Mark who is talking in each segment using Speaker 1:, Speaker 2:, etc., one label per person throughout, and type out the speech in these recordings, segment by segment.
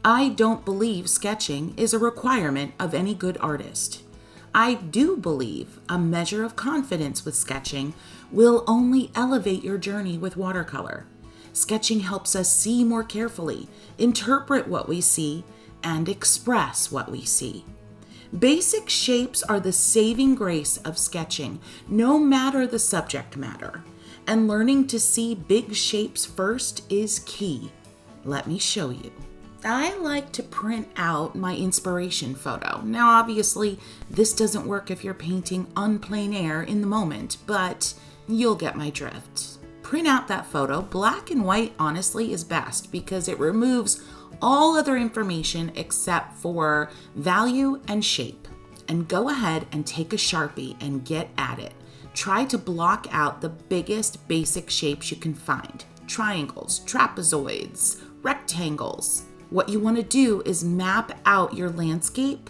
Speaker 1: I don't believe sketching is a requirement of any good artist. I do believe a measure of confidence with sketching will only elevate your journey with watercolor. Sketching helps us see more carefully, interpret what we see, and express what we see. Basic shapes are the saving grace of sketching, no matter the subject matter. And learning to see big shapes first is key. Let me show you. I like to print out my inspiration photo. Now, obviously, this doesn't work if you're painting en plein air in the moment, but you'll get my drift. Print out that photo. Black and white, honestly, is best because it removes all other information except for value and shape. And go ahead and take a Sharpie and get at it. Try to block out the biggest basic shapes you can find. Triangles, trapezoids, rectangles. What you want to do is map out your landscape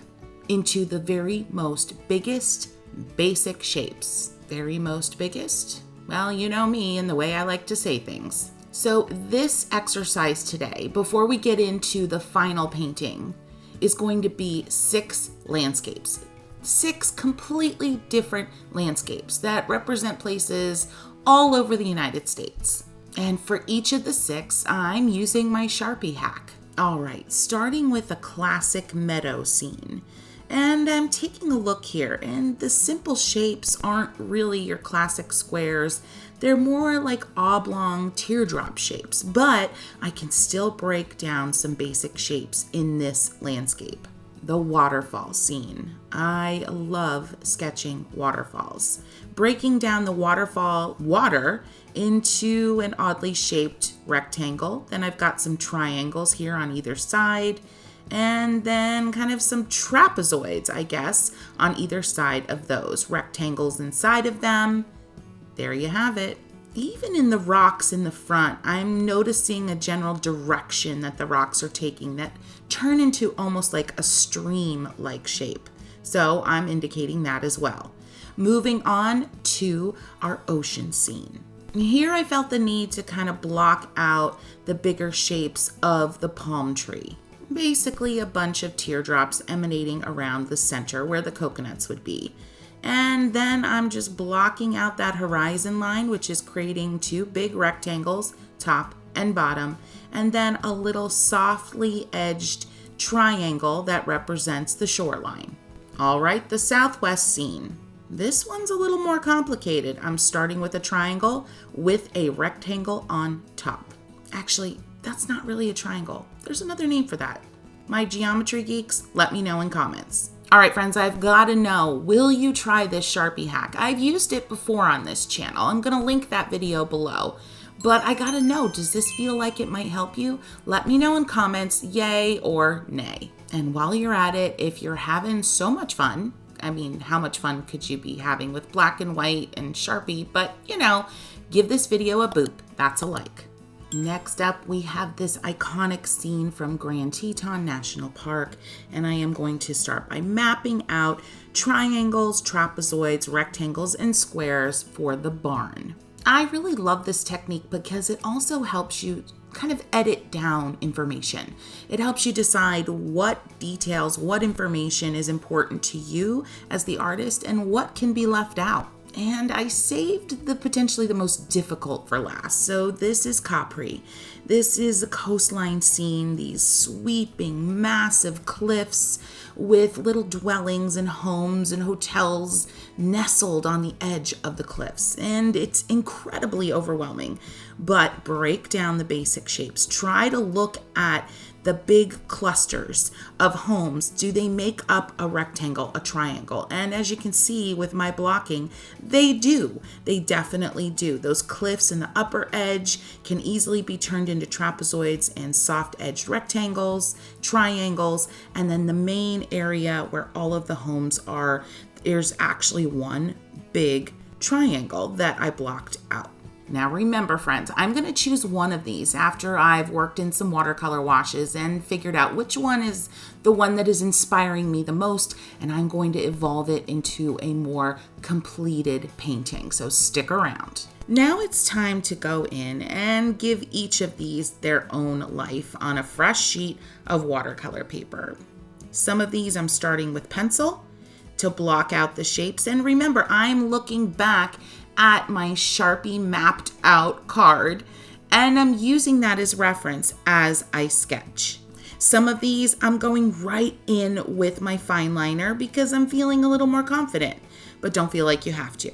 Speaker 1: into the very most biggest basic shapes. Very most biggest? Well, you know me and the way I like to say things. So this exercise today, before we get into the final painting, is going to be 6 landscapes. 6 completely different landscapes that represent places all over the United States. And for each of the 6, I'm using my Sharpie hack. All right, starting with a classic meadow scene. And I'm taking a look here, and the simple shapes aren't really your classic squares. They're more like oblong teardrop shapes, but I can still break down some basic shapes in this landscape. The waterfall scene. I love sketching waterfalls. Breaking down the waterfall water into an oddly shaped rectangle. Then I've got some triangles here on either side. And then kind of some trapezoids, I guess, on either side of those. Rectangles inside of them. There you have it. Even in the rocks in the front, I'm noticing a general direction that the rocks are taking that turn into almost like a stream-like shape. So I'm indicating that as well. Moving on to our ocean scene. Here I felt the need to kind of block out the bigger shapes of the palm tree. Basically a bunch of teardrops emanating around the center where the coconuts would be. And then I'm just blocking out that horizon line, which is creating 2 big rectangles, top and bottom, and then a little softly edged triangle that represents the shoreline. All right, the southwest scene. This one's a little more complicated. I'm starting with a triangle with a rectangle on top. Actually, that's not really a triangle. There's another name for that. My geometry geeks, let me know in comments. All right, friends, I've got to know, will you try this Sharpie hack? I've used it before on this channel. I'm going to link that video below. But I got to know, does this feel like it might help you? Let me know in comments, yay or nay. And while you're at it, if you're having so much fun, I mean, how much fun could you be having with black and white and Sharpie? But, give this video a boop. That's a like. Next up, we have this iconic scene from Grand Teton National Park, and I am going to start by mapping out triangles, trapezoids, rectangles, and squares for the barn. I really love this technique because it also helps you kind of edit down information. It helps you decide what details, what information is important to you as the artist, and what can be left out. And I saved the potentially the most difficult for last. So this is Capri. This is a coastline scene, these sweeping, massive cliffs with little dwellings and homes and hotels nestled on the edge of the cliffs. And it's incredibly overwhelming. But break down the basic shapes. Try to look at the big clusters of homes. Do they make up a rectangle, a triangle? And as you can see with my blocking, they do. They definitely do. Those cliffs in the upper edge can easily be turned into trapezoids and soft-edged rectangles, triangles, and then the main area where all of the homes are, there's actually one big triangle that I blocked out. Now remember, friends, I'm going to choose one of these after I've worked in some watercolor washes and figured out which one is the one that is inspiring me the most, and I'm going to evolve it into a more completed painting. So stick around. Now it's time to go in and give each of these their own life on a fresh sheet of watercolor paper. Some of these I'm starting with pencil to block out the shapes. And remember, I'm looking back at my Sharpie mapped out card, and I'm using that as reference as I sketch. Some of these I'm going right in with my fine liner because I'm feeling a little more confident, but don't feel like you have to.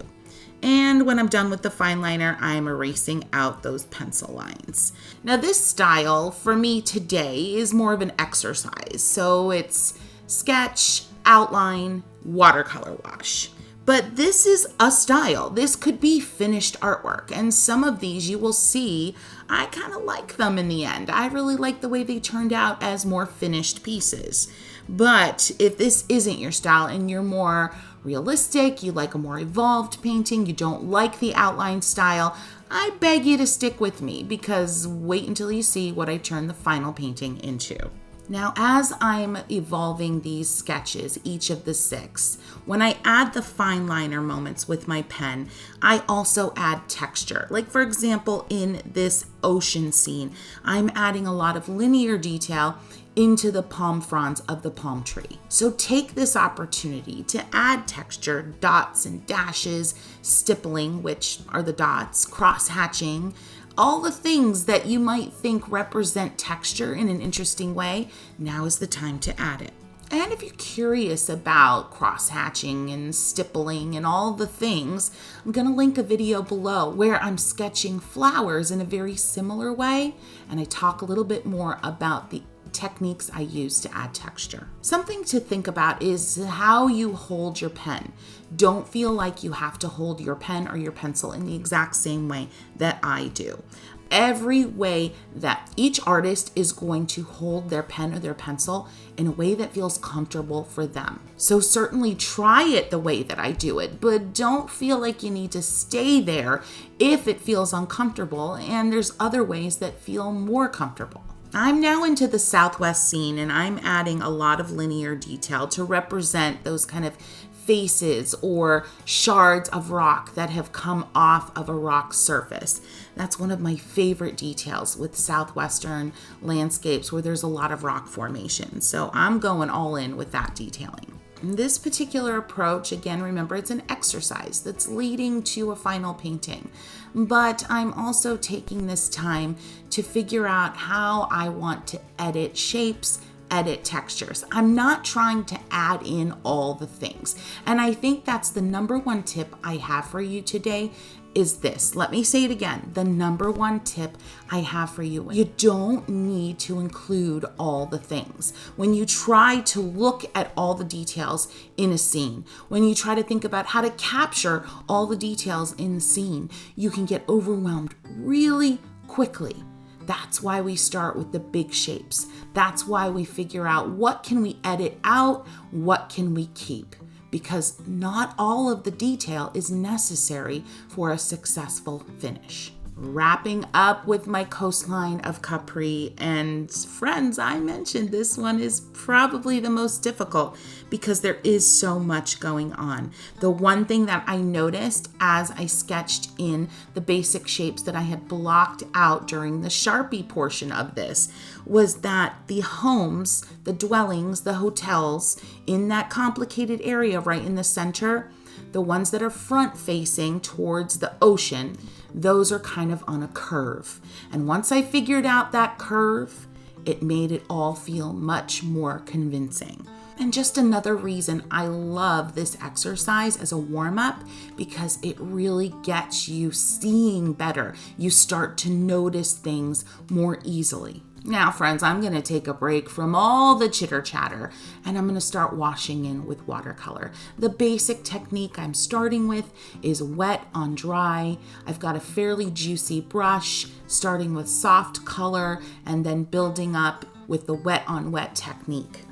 Speaker 1: And when I'm done with the fine liner, I'm erasing out those pencil lines. Now this style for me today is more of an exercise. So it's sketch, outline, watercolor wash. But this is a style. This could be finished artwork. And some of these you will see, I kind of like them in the end. I really like the way they turned out as more finished pieces. But if this isn't your style and you're more realistic, you like a more evolved painting, you don't like the outline style, I beg you to stick with me because wait until you see what I turn the final painting into. Now, as I'm evolving these sketches, each of the 6, when I add the fine liner moments with my pen, I also add texture. Like for example, in this ocean scene, I'm adding a lot of linear detail into the palm fronds of the palm tree. So take this opportunity to add texture, dots and dashes, stippling, which are the dots, cross hatching, all the things that you might think represent texture in an interesting way. Now is the time to add it. And if you're curious about cross-hatching and stippling and all the things, I'm going to link a video below where I'm sketching flowers in a very similar way, and I talk a little bit more about the techniques I use to add texture. Something to think about is how you hold your pen. Don't feel like you have to hold your pen or your pencil in the exact same way that I do. Every way that each artist is going to hold their pen or their pencil in a way that feels comfortable for them. So certainly try it the way that I do it, but don't feel like you need to stay there if it feels uncomfortable, and there's other ways that feel more comfortable. I'm now into the Southwest scene, and I'm adding a lot of linear detail to represent those kind of faces or shards of rock that have come off of a rock surface. That's one of my favorite details with Southwestern landscapes where there's a lot of rock formation. So I'm going all in with that detailing. This particular approach, again, remember, it's an exercise that's leading to a final painting. But I'm also taking this time to figure out how I want to edit shapes, edit textures. I'm not trying to add in all the things. And I think that's the number one tip I have for you today is this. Let me say it again. The number one tip I have for you. You don't need to include all the things. When you try to look at all the details in a scene, when you try to think about how to capture all the details in the scene, you can get overwhelmed really quickly. That's why we start with the big shapes. That's why we figure out what can we edit out, what can we keep, because not all of the detail is necessary for a successful finish. Wrapping up with my coastline of Capri, and friends, I mentioned this one is probably the most difficult because there is so much going on. The one thing that I noticed as I sketched in the basic shapes that I had blocked out during the Sharpie portion of this was that the homes, the dwellings, the hotels in that complicated area right in the center, the ones that are front facing towards the ocean, those are kind of on a curve. And once I figured out that curve, it made it all feel much more convincing. And just another reason I love this exercise as a warm-up, because it really gets you seeing better. You start to notice things more easily. Now, friends, I'm going to take a break from all the chitter chatter and I'm going to start washing in with watercolor. The basic technique I'm starting with is wet on dry. I've got a fairly juicy brush, starting with soft color and then building up with the wet on wet technique.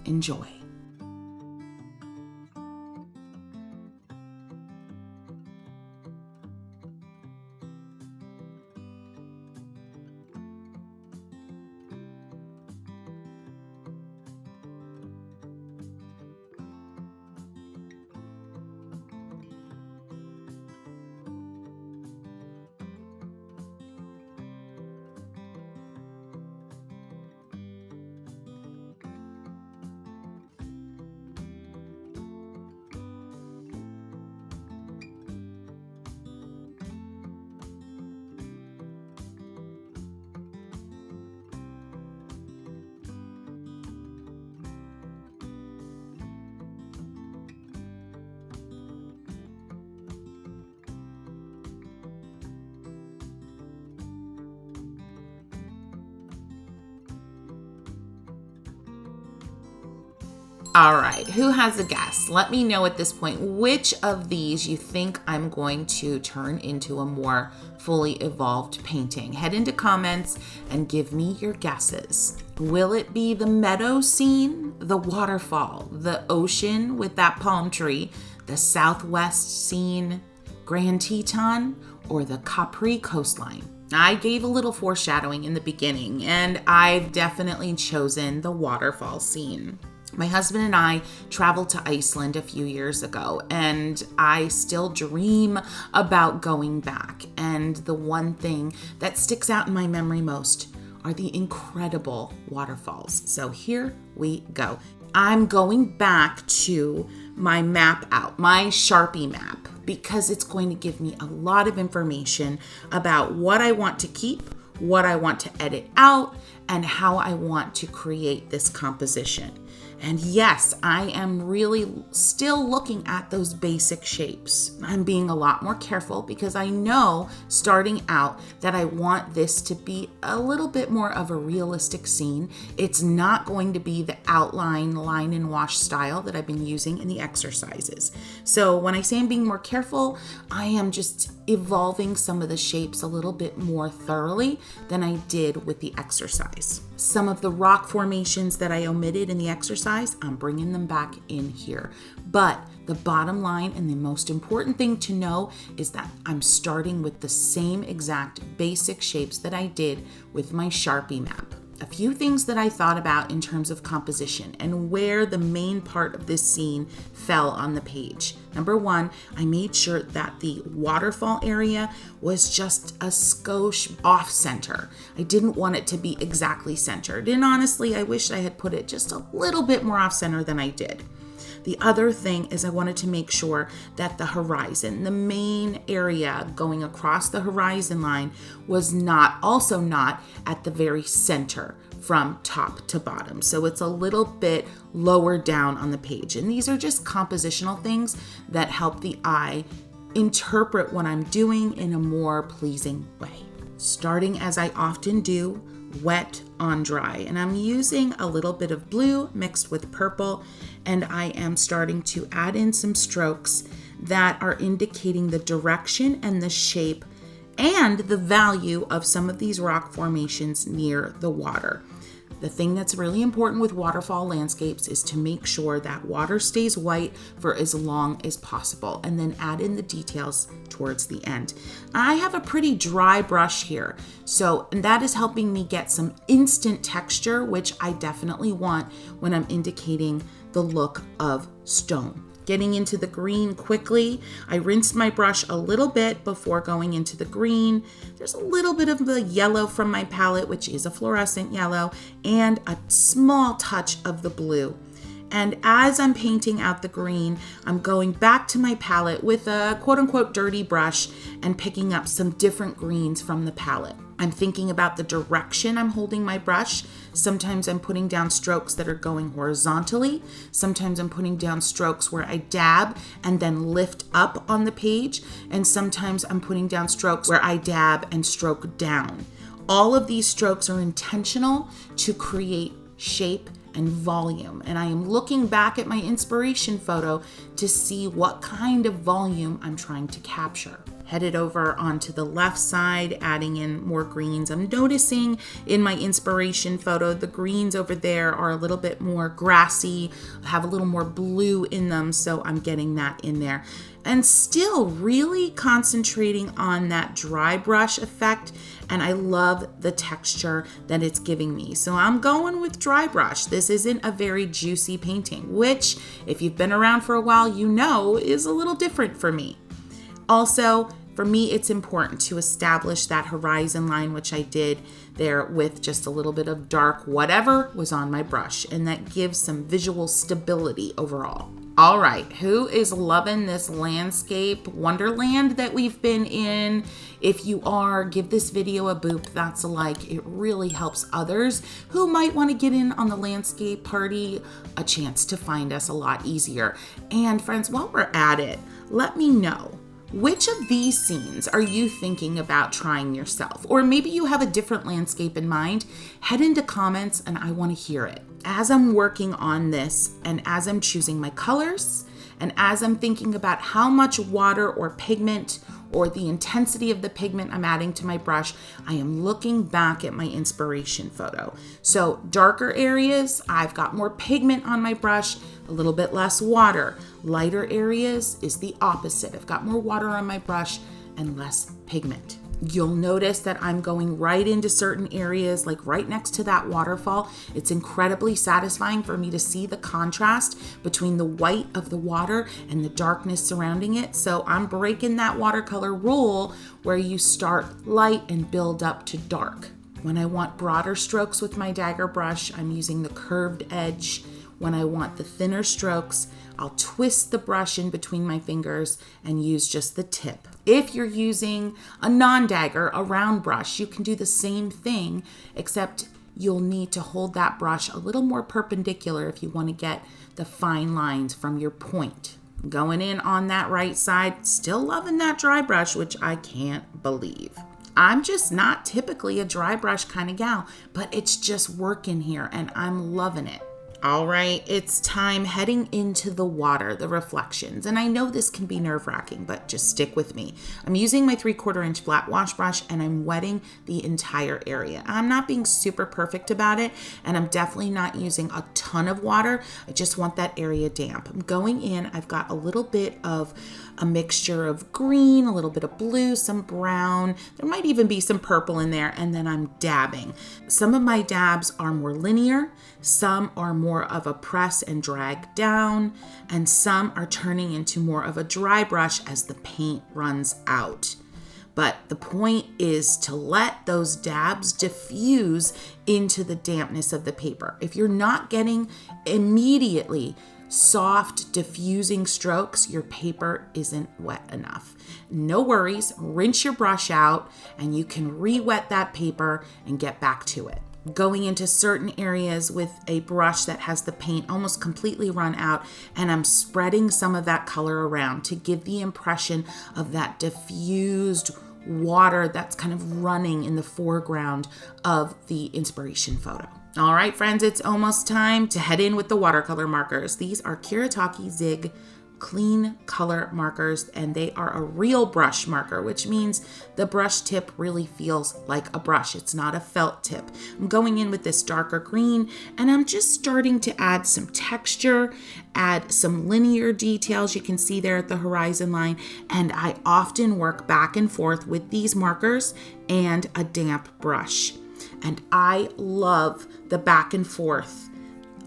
Speaker 1: Enjoy. All right, who has a guess? Let me know at this point which of these you think I'm going to turn into a more fully evolved painting. Head into comments and give me your guesses. Will it be the meadow scene, the waterfall, the ocean with that palm tree, the southwest scene, Grand Teton, or the Capri coastline? I gave a little foreshadowing in the beginning, and I've definitely chosen the waterfall scene. My husband and I traveled to Iceland a few years ago, and I still dream about going back. And the one thing that sticks out in my memory most are the incredible waterfalls. So here we go. I'm going back to my map out, my Sharpie map, because it's going to give me a lot of information about what I want to keep, what I want to edit out, and how I want to create this composition. And yes, I am really still looking at those basic shapes. I'm being a lot more careful because I know starting out that I want this to be a little bit more of a realistic scene. It's not going to be the outline, line and wash style that I've been using in the exercises. So when I say I'm being more careful, I am just evolving some of the shapes a little bit more thoroughly than I did with the exercise. Some of the rock formations that I omitted in the exercise, I'm bringing them back in here. But the bottom line and the most important thing to know is that I'm starting with the same exact basic shapes that I did with my Sharpie map. A few things that I thought about in terms of composition and where the main part of this scene fell on the page. Number one, I made sure that the waterfall area was just a skosh off center. I didn't want it to be exactly centered. And honestly, I wish I had put it just a little bit more off center than I did. The other thing is I wanted to make sure that the horizon, the main area going across the horizon line, was also not at the very center from top to bottom. So it's a little bit lower down on the page. And these are just compositional things that help the eye interpret what I'm doing in a more pleasing way. Starting as I often do, wet on dry, and I'm using a little bit of blue mixed with purple, and I am starting to add in some strokes that are indicating the direction and the shape and the value of some of these rock formations near the water. The thing that's really important with waterfall landscapes is to make sure that water stays white for as long as possible, and then add in the details towards the end. I have a pretty dry brush here, and that is helping me get some instant texture, which I definitely want when I'm indicating the look of stone. Getting into the green quickly, I rinsed my brush a little bit before going into the green. There's a little bit of the yellow from my palette, which is a fluorescent yellow, and a small touch of the blue. And as I'm painting out the green, I'm going back to my palette with a quote-unquote dirty brush and picking up some different greens from the palette. I'm thinking about the direction I'm holding my brush. Sometimes I'm putting down strokes that are going horizontally. Sometimes I'm putting down strokes where I dab and then lift up on the page. And sometimes I'm putting down strokes where I dab and stroke down. All of these strokes are intentional to create shape and volume. And I am looking back at my inspiration photo to see what kind of volume I'm trying to capture. Headed over onto the left side, adding in more greens. I'm noticing in my inspiration photo, the greens over there are a little bit more grassy, have a little more blue in them, so I'm getting that in there. And still really concentrating on that dry brush effect, and I love the texture that it's giving me. So I'm going with dry brush. This isn't a very juicy painting, which, if you've been around for a while, you know is a little different for me. Also, for me, it's important to establish that horizon line, which I did there with just a little bit of dark whatever was on my brush, and that gives some visual stability overall. All right, who is loving this landscape wonderland that we've been in? If you are, give this video a boop. That's a like. It really helps others who might want to get in on the landscape party a chance to find us a lot easier. And friends, while we're at it, let me know, Which of these scenes are you thinking about trying yourself? Or maybe you have a different landscape in mind. Head into comments and I want to hear it. As I'm working on this and as I'm choosing my colors and as I'm thinking about how much water or pigment or the intensity of the pigment I'm adding to my brush, I am looking back at my inspiration photo. So darker areas, I've got more pigment on my brush, a little bit less water. Lighter areas is the opposite. I've got more water on my brush and less pigment. You'll notice that I'm going right into certain areas, like right next to that waterfall. It's incredibly satisfying for me to see the contrast between the white of the water and the darkness surrounding it. So I'm breaking that watercolor rule where you start light and build up to dark. When I want broader strokes with my dagger brush, I'm using the curved edge. When I want the thinner strokes, I'll twist the brush in between my fingers and use just the tip. If you're using a non-dagger, a round brush, you can do the same thing, except you'll need to hold that brush a little more perpendicular if you want to get the fine lines from your point. Going in on that right side, still loving that dry brush, which I can't believe. I'm just not typically a dry brush kind of gal, but it's just working here and I'm loving it. All right, it's time heading into the water, the reflections. And I know this can be nerve-wracking, but just stick with me. I'm using my 3/4 inch flat wash brush and I'm wetting the entire area. I'm not being super perfect about it, and I'm definitely not using a ton of water. I just want that area damp. I'm going in, I've got a little bit of a mixture of green, a little bit of blue, some brown. There might even be some purple in there, and then I'm dabbing. Some of my dabs are more linear, some are more of a press and drag down, and some are turning into more of a dry brush as the paint runs out. But the point is to let those dabs diffuse into the dampness of the paper. If you're not getting immediately soft, diffusing strokes, your paper isn't wet enough. No worries, rinse your brush out and you can re-wet that paper and get back to it. Going into certain areas with a brush that has the paint almost completely run out, and I'm spreading some of that color around to give the impression of that diffused water that's kind of running in the foreground of the inspiration photo. All right, friends, it's almost time to head in with the watercolor markers. These are Kiritake Zig clean color markers, and they are a real brush marker, which means the brush tip really feels like a brush. It's not a felt tip. I'm going in with this darker green, and I'm just starting to add some texture, add some linear details you can see there at the horizon line, and I often work back and forth with these markers and a damp brush. And I love the back and forth.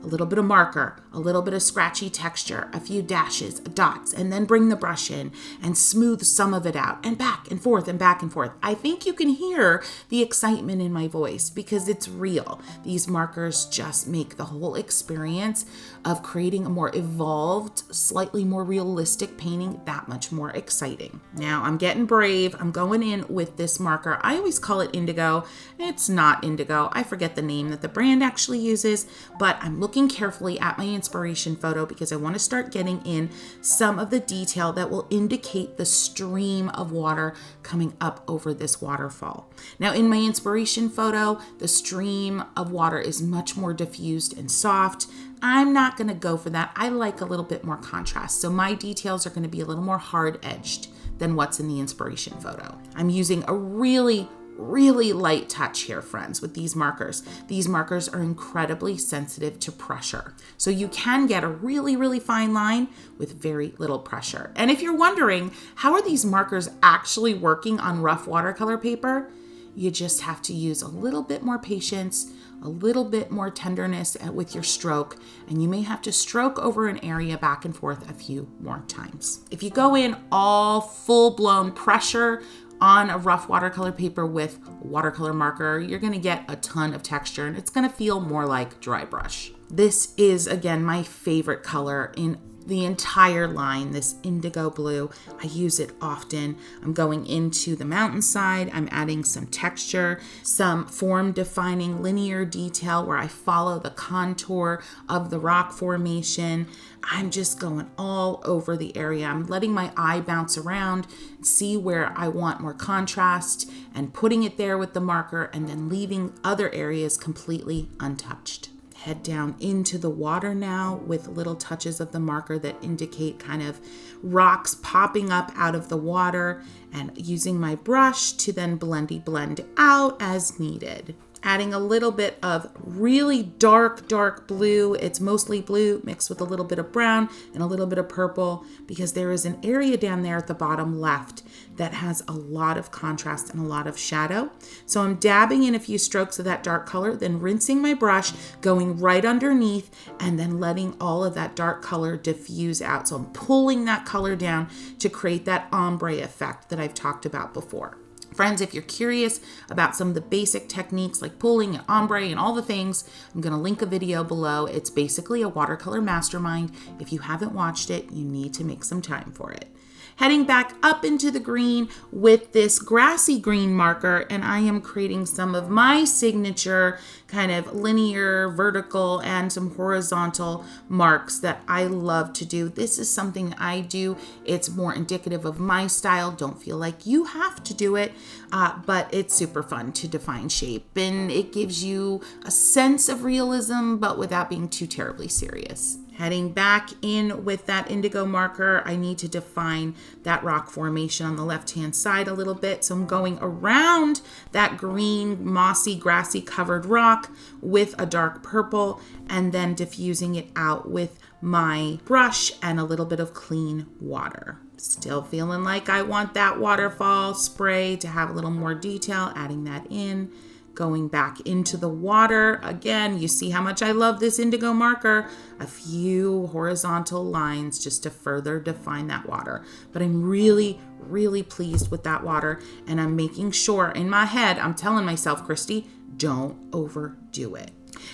Speaker 1: A little bit of marker, a little bit of scratchy texture, a few dashes, dots, and then bring the brush in and smooth some of it out, and back and forth and back and forth. I think you can hear the excitement in my voice because it's real. These markers just make the whole experience of creating a more evolved, slightly more realistic painting that much more exciting. Now I'm getting brave. I'm going in with this marker. I always call it indigo. It's not indigo. I forget the name that the brand actually uses, but I'm looking carefully at my inspiration photo because I want to start getting in some of the detail that will indicate the stream of water coming up over this waterfall. Now in my inspiration photo, the stream of water is much more diffused and soft. I'm not going to go for that. I like a little bit more contrast. So my details are going to be a little more hard-edged than what's in the inspiration photo. I'm using a really light touch here, friends, with these markers. These markers are incredibly sensitive to pressure. So you can get a really fine line with very little pressure. And if you're wondering, how are these markers actually working on rough watercolor paper? You just have to use a little bit more patience, a little bit more tenderness with your stroke, and you may have to stroke over an area back and forth a few more times. If you go in all full-blown pressure on a rough watercolor paper with a watercolor marker, you're going to get a ton of texture and it's going to feel more like dry brush. This is, again, my favorite color in the entire line, this indigo blue. I use it often. I'm going into the mountainside. I'm adding some texture, some form defining linear detail where I follow the contour of the rock formation. I'm just going all over the area. I'm letting my eye bounce around, see where I want more contrast, and putting it there with the marker, and then leaving other areas completely untouched. Head down into the water now with little touches of the marker that indicate kind of rocks popping up out of the water, and using my brush to then blend out as needed. Adding a little bit of really dark blue. It's mostly blue mixed with a little bit of brown and a little bit of purple, because there is an area down there at the bottom left that has a lot of contrast and a lot of shadow. So I'm dabbing in a few strokes of that dark color, then rinsing my brush, going right underneath, and then letting all of that dark color diffuse out. So I'm pulling that color down to create that ombre effect that I've talked about before. Friends, if you're curious about some of the basic techniques like pulling and ombre and all the things, I'm going to link a video below. It's basically a watercolor mastermind. If you haven't watched it, you need to make some time for it. Heading back up into the green with this grassy green marker, and I am creating some of my signature kind of linear, vertical, and some horizontal marks that I love to do. This is something I do. It's more indicative of my style. Don't feel like you have to do it, but it's super fun to define shape, and it gives you a sense of realism, but without being too terribly serious. Heading back in with that indigo marker, I need to define that rock formation on the left-hand side a little bit. So I'm going around that green, mossy, grassy covered rock with a dark purple, and then diffusing it out with my brush and a little bit of clean water. Still feeling like I want that waterfall spray to have a little more detail, adding that in. Going back into the water. Again, you see how much I love this indigo marker. A few horizontal lines just to further define that water. But I'm really pleased with that water. And I'm making sure in my head, I'm telling myself, Christy, don't overdo it.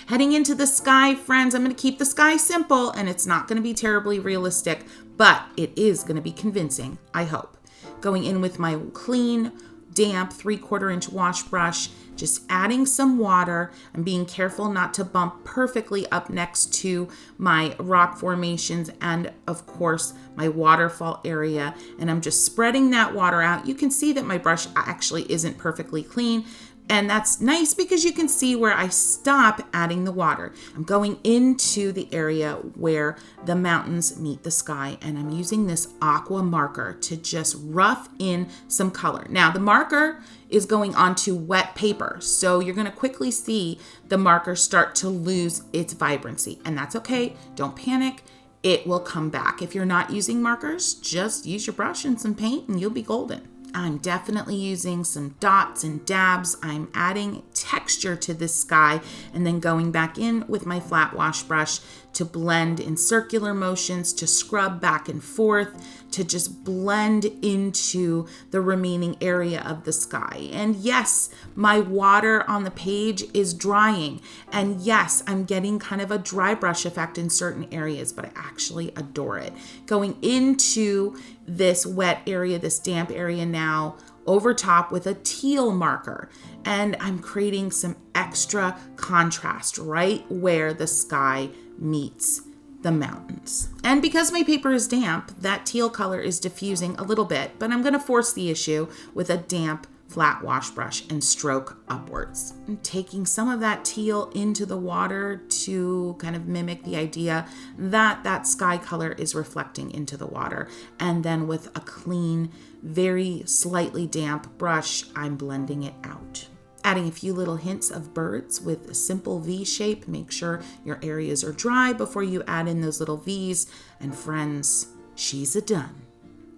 Speaker 1: Heading into the sky, friends, I'm going to keep the sky simple, and it's not going to be terribly realistic, but it is going to be convincing, I hope. Going in with my clean, damp 3/4 inch wash brush, just adding some water. I'm being careful not to bump perfectly up next to my rock formations and of course my waterfall area. And I'm just spreading that water out. You can see that my brush actually isn't perfectly clean. And that's nice because you can see where I stop adding the water. I'm going into the area where the mountains meet the sky, and I'm using this aqua marker to just rough in some color. Now, the marker is going onto wet paper, so you're going to quickly see the marker start to lose its vibrancy, and that's okay. Don't panic. It will come back. If you're not using markers, just use your brush and some paint and you'll be golden. I'm definitely using some dots and dabs. I'm adding texture to this sky and then going back in with my flat wash brush to blend in circular motions, to scrub back and forth, to just blend into the remaining area of the sky. And yes, my water on the page is drying. And yes, I'm getting kind of a dry brush effect in certain areas, but I actually adore it. Going into this wet area, this damp area now, over top with a teal marker. And I'm creating some extra contrast right where the sky meets the mountains. And because my paper is damp, that teal color is diffusing a little bit, but I'm going to force the issue with a damp flat wash brush and stroke upwards. I'm taking some of that teal into the water to kind of mimic the idea that that sky color is reflecting into the water. And then with a clean, very slightly damp brush, I'm blending it out. Adding a few little hints of birds with a simple V shape. Make sure your areas are dry before you add in those little V's. And friends, she's a done.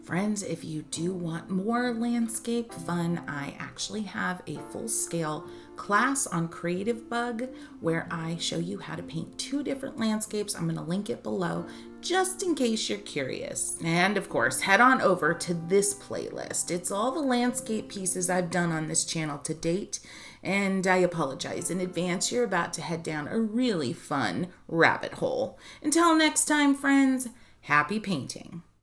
Speaker 1: Friends, if you do want more landscape fun, I actually have a full-scale class on Creativebug where I show you how to paint 2 different landscapes. I'm going to link it below just in case you're curious. And of course, head on over to this playlist. It's all the landscape pieces I've done on this channel to date. And I apologize in advance. You're about to head down a really fun rabbit hole. Until next time, friends, Happy painting!